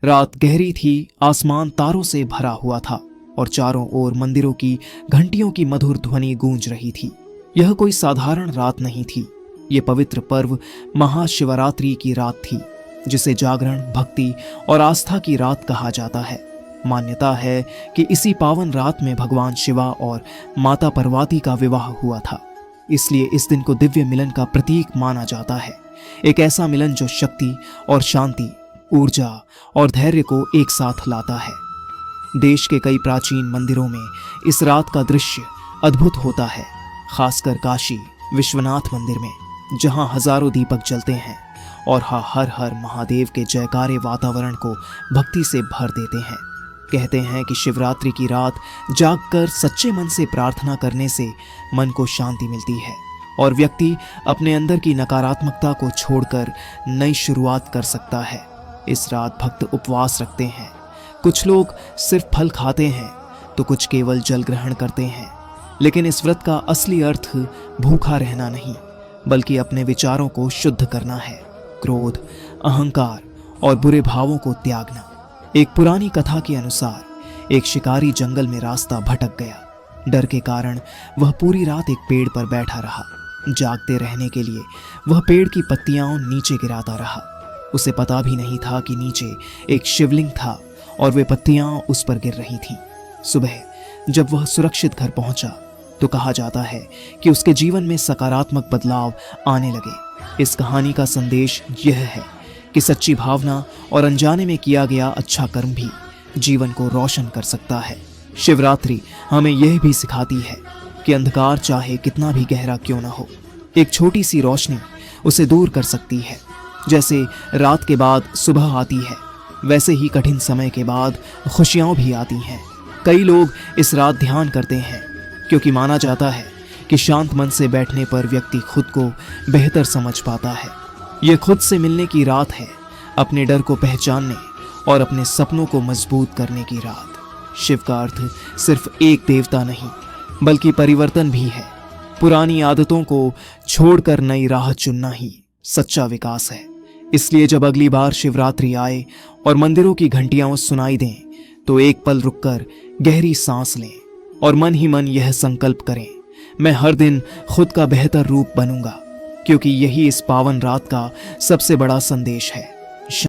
रात गहरी थी, आसमान तारों से भरा हुआ था और चारों ओर मंदिरों की घंटियों की मधुर ध्वनि गूंज रही थी। यह कोई साधारण रात नहीं थी। ये पवित्र पर्व महाशिवरात्रि की रात थी, जिसे जागरण, भक्ति और आस्था की रात कहा जाता है। मान्यता है कि इसी पावन रात में भगवान शिवा और माता पार्वती का विवाह हुआ था, इसलिए इस दिन को दिव्य मिलन का प्रतीक माना जाता है। एक ऐसा मिलन जो शक्ति और शांति, ऊर्जा और धैर्य को एक साथ लाता है। देश के कई प्राचीन मंदिरों में इस रात का दृश्य अद्भुत होता है, खासकर काशी विश्वनाथ मंदिर में, जहां हजारों दीपक जलते हैं और हर हर महादेव के जयकारे वातावरण को भक्ति से भर देते हैं। कहते हैं कि शिवरात्रि की रात जागकर सच्चे मन से प्रार्थना करने से मन को शांति मिलती है और व्यक्ति अपने अंदर की नकारात्मकता को छोड़कर नई शुरुआत कर सकता है। इस रात भक्त उपवास रखते हैं। कुछ लोग सिर्फ फल खाते हैं तो कुछ केवल जल ग्रहण करते हैं। लेकिन इस व्रत का असली अर्थ भूखा रहना नहीं, बल्कि अपने विचारों को शुद्ध करना है, क्रोध, अहंकार और बुरे भावों को त्यागना। एक पुरानी कथा के अनुसार एक शिकारी जंगल में रास्ता भटक गया। डर के कारण वह पूरी रात एक पेड़ पर बैठा रहा। जागते रहने के लिए वह पेड़ की पत्तियां नीचे गिराता रहा। उसे पता भी नहीं था कि नीचे एक शिवलिंग था और वे पत्तियां उस पर गिर रही थीं। सुबह जब वह सुरक्षित घर पहुंचा तो कहा जाता है कि उसके जीवन में सकारात्मक बदलाव आने लगे। इस कहानी का संदेश यह है कि सच्ची भावना और अनजाने में किया गया अच्छा कर्म भी जीवन को रोशन कर सकता है। शिवरात्रि हमें यह भी सिखाती है कि अंधकार चाहे कितना भी गहरा क्यों ना हो, एक छोटी सी रोशनी उसे दूर कर सकती है। जैसे रात के बाद सुबह आती है, वैसे ही कठिन समय के बाद खुशियां भी आती हैं। कई लोग इस रात ध्यान करते हैं क्योंकि माना जाता है कि शांत मन से बैठने पर व्यक्ति खुद को बेहतर समझ पाता है। यह खुद से मिलने की रात है, अपने डर को पहचानने और अपने सपनों को मजबूत करने की रात। शिव का अर्थ सिर्फ एक देवता नहीं, बल्कि परिवर्तन भी है। पुरानी आदतों को छोड़कर नई राह चुनना ही सच्चा विकास है। इसलिए जब अगली बार शिवरात्रि आए और मंदिरों की घंटियां सुनाई दें, तो एक पल रुककर गहरी सांस लें और मन ही मन यह संकल्प करें, मैं हर दिन खुद का बेहतर रूप बनूंगा, क्योंकि यही इस पावन रात का सबसे बड़ा संदेश है।